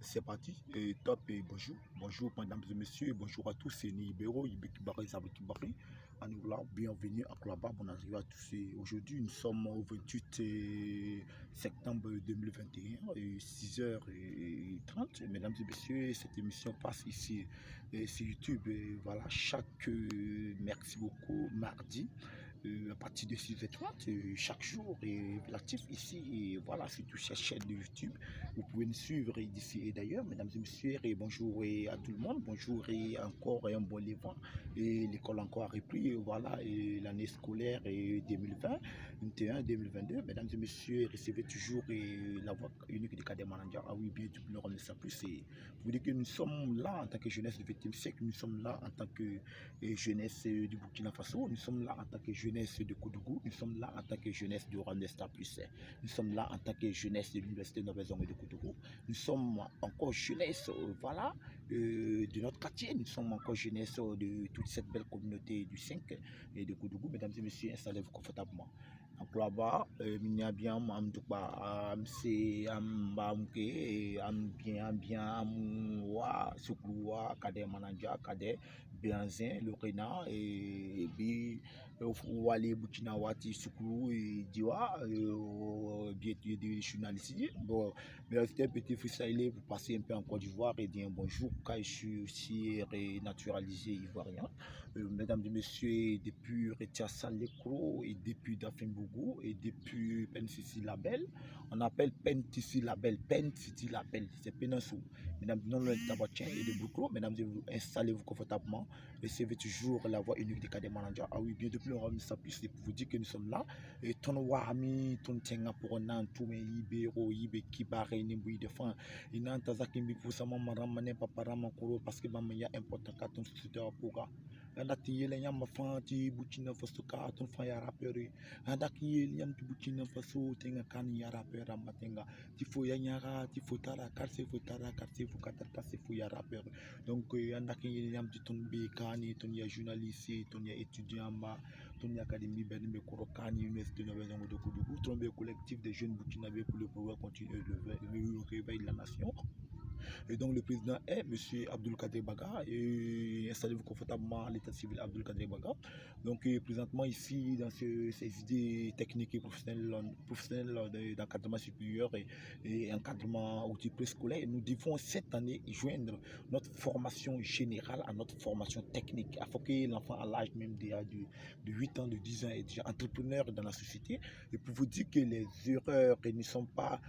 C'est parti, et top et bonjour. Bonjour mesdames et messieurs, bonjour à tous, c'est Nibero, Ibekibari, Zabekibari. À nous là, bienvenue à Klaba, bon arrivée à tous. Aujourd'hui, nous sommes au 28 septembre 2021, 6h30. Mesdames et messieurs, cette émission passe ici sur YouTube. Et voilà, chaque merci beaucoup, mardi. À partir de 6h30 chaque jour est relatif ici et voilà sur toute cette chaîne de YouTube. Vous pouvez nous suivre d'ici et d'ailleurs, mesdames et messieurs, et bonjour et à tout le monde, bonjour et encore et un bon levant. Et l'école encore a repris, et voilà, l'année scolaire est 2021-2022. Mesdames et messieurs, recevez toujours la voix unique des cadets managers. Ah oui, bien, tu peux nous ramener ça plus. Vous dire que nous sommes là en tant que jeunesse du 20e siècle, nous sommes là en tant que jeunesse du Burkina Faso, nous sommes là en tant que jeunesse de Koudougou, nous sommes là en tant que jeunesse de Rwanda plus. Nous sommes là en tant que jeunesse de l'Université de Nouvelle-Zélande de Koudougou. Nous sommes encore jeunesse voilà, de notre quartier. Nous sommes encore jeunesse de toute cette belle communauté du 5 et de Koudougou. Mesdames et messieurs, installez-vous confortablement. Donc là-bas, il y a bien c'est bien Soukoua, Kader Mananja, Kader Béanzin, Lorena et puis Wale Burkina Wati Soukoulou et Diwa, bien des journalistes. Bon, mais c'était un petit freestyle pour passer un peu en Côte d'Ivoire et dire bonjour, car je suis aussi naturalisé ivoirien. Mesdames et messieurs, depuis Retiassa Lekro et depuis Dafin Bougou et depuis Pensici Label, on appelle Pensici Label, c'est Péninsou. Mesdames, non loin de Tabatien et de Bouclo, mesdames, installez-vous confortablement, recevez toujours la voix unique des cadets managers. Ah oui, bien depuis le rhum, ça puisse vous dire que nous sommes là. Et ton wami, ton tenga pour un tout mais ibero, ibe kibare, nimbu de fin. Il n'a pas ça qui me pousse à maman, mané, papa, ramakoro, parce que maman y a important qu'à ton studio pour andaki yele nyama fanti Burkina Faso ka ton fa ya rapere andaki yele nyam tu Burkina Faso tenga kan ya rapere matenga tifo ya nyara tifo tara karse fo tara karse fo katar karse fo ya rapere donc andaki yele nyam tu ton be kani ton ya journaliste ton ya étudiant ma ton ya académie ben me korokani université de Nouvelle-Zélande de Koudougou ton be collectif des jeunes burkinabés pour le pouvoir continuer le réveil de la nation. Et donc le président est M. Abdoulkader Baga et installez-vous confortablement à l'état civil Abdoulkader Baga. Donc présentement ici dans ces idées techniques et professionnelles d'encadrement supérieur et encadrement au type préscolaire, nous devons cette année joindre notre formation générale à notre formation technique afin que l'enfant à l'âge même de 8 ans, de 10 ans est déjà entrepreneur dans la société. Et pour vous dire que les erreurs ne sont pas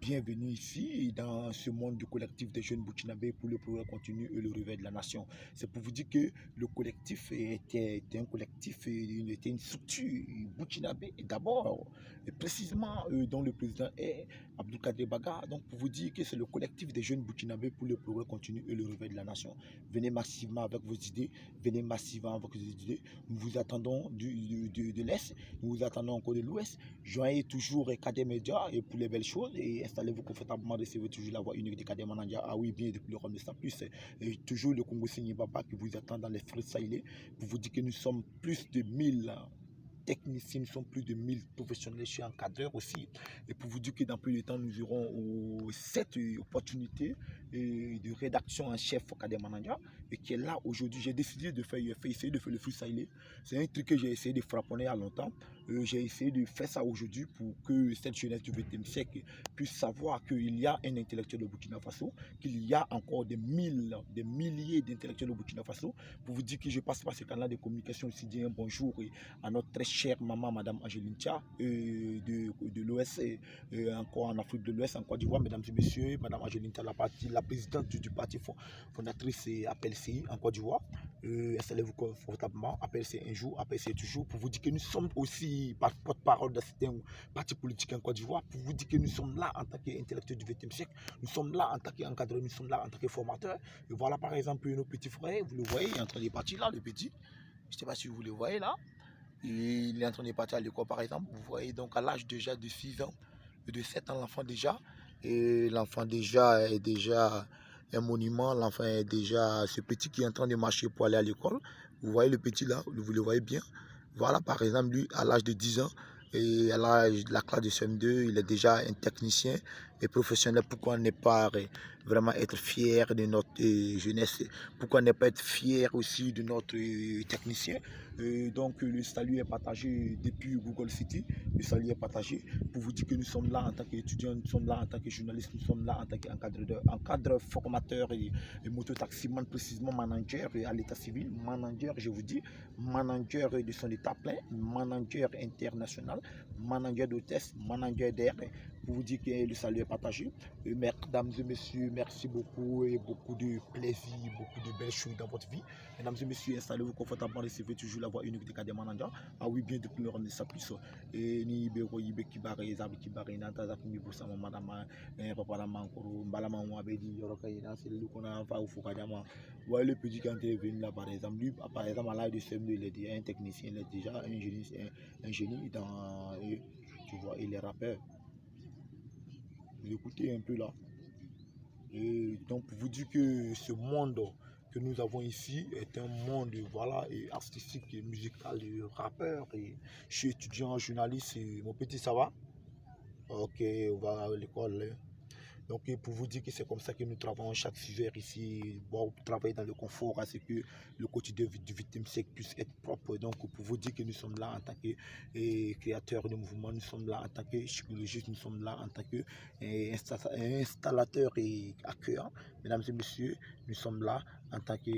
bienvenues ici dans ce monde du collectif des jeunes burkinabés pour le progrès continu et le réveil de la nation. C'est pour vous dire que le collectif était un collectif, était une structure burkinabé d'abord, et précisément dont le président est Abdoulkader Baga. Donc pour vous dire que c'est le collectif des jeunes burkinabés pour le progrès continu et le réveil de la nation. Venez massivement avec vos idées, venez massivement avec vos idées. Nous vous attendons de l'Est, nous vous attendons encore de l'Ouest. Joignez toujours Cadets Médias et pour les belles choses et installez-vous confortablement, recevez toujours la voix unique des Cadets Managers. Ah oui, bien depuis le Rhum de Plus. Et toujours le Congo Signé Baba qui vous attend dans les freestyles pour vous dire que nous sommes plus de 1000 techniciens, nous sommes plus de 1000 professionnels chez encadreurs aussi. Et pour vous dire que dans peu de temps, nous aurons cette opportunité de rédaction en chef au Cadet Manager et qui est là aujourd'hui. J'ai décidé de essayer de faire le freestyle. C'est un truc que j'ai essayé de frapponner il y a longtemps. J'ai essayé de faire ça aujourd'hui pour que cette jeunesse du 20e siècle puisse savoir qu'il y a un intellectuel au Burkina Faso, qu'il y a encore des milliers d'intellectuels au Burkina Faso. Pour vous dire que je passe par ce canal de communication aussi, dire un bonjour à notre très chère maman, Madame Angelintia, de l'Ouest, encore en Afrique de l'Ouest, en Côte d'Ivoire, mesdames et messieurs, Madame Angelintia, la présidente du parti fondatrice APLCI en Côte d'Ivoire. Installez-vous confortablement, APLCI un jour, APLCI toujours, pour vous dire que nous sommes aussi porte-parole de certains partis politiques en Côte d'Ivoire, pour vous dire que nous sommes là en tant qu'intellectuels du 20e siècle, nous sommes là en tant qu'encadreurs, nous sommes là en tant que formateurs. Et voilà par exemple nos petits frères, vous le voyez, il est en train de partir là, le petit. Je ne sais pas si vous le voyez là. Il est en train de partir à l'école par exemple. Vous voyez donc à l'âge déjà de 6 ans, de 7 ans l'enfant déjà. Et l'enfant déjà est déjà un monument. L'enfant est déjà ce petit qui est en train de marcher pour aller à l'école. Vous voyez le petit là, vous le voyez bien. Voilà par exemple lui à l'âge de 10 ans. Et à la classe de CM2, il est déjà un technicien. et professionnels, pourquoi ne pas vraiment être fier de notre jeunesse, pourquoi ne pas être fier aussi de notre technicien. Donc le salut est partagé depuis Google City, le salut est partagé pour vous dire que nous sommes là en tant qu'étudiants, nous sommes là en tant que journalistes, nous sommes là en tant qu'encadreur, formateur et mototaximan, précisément manager à l'état civil, manager, je vous dis, manager de son état plein, manager international, manager d'hôtesse, manager d'air, pour vous dire que le salut est partagé. Mesdames et messieurs, merci beaucoup et beaucoup de plaisir, beaucoup de belles choses dans votre vie. Mesdames et messieurs, installez-vous confortablement, recevez toujours la voix unique de Kadé Mananja. Ah oui, bien depuis le rendre ça plus. Et ni beko yibe kibare, zabi kibare, nanta zabi mi bosa madama, papa la mankoro, balama ou abedi, yoroka ina, c'est le qu'on a va au fukadama. Ouais, le petit quand il est venu là, par exemple, lui, par exemple, à l'âge de CM2, il est déjà un technicien, il est déjà un génie dans, tu vois, il est rappeur. Vous écoutez un peu là. Et donc pour vous dire que ce monde que nous avons ici est un monde, voilà, et artistique et musical, et rappeur, et je suis étudiant journaliste. Et mon petit, ça va? Ok, on va à l'école. Donc pour vous dire que c'est comme ça que nous travaillons chaque 6 heures ici, bon, travailler dans le confort, à ce que le quotidien du victime siècle puisse être propre. Donc pour vous dire que nous sommes là en tant que créateurs de mouvement, nous sommes là en tant que psychologiste, nous sommes là en tant que installateurs et accueillants. Mesdames et messieurs, nous sommes là en tant que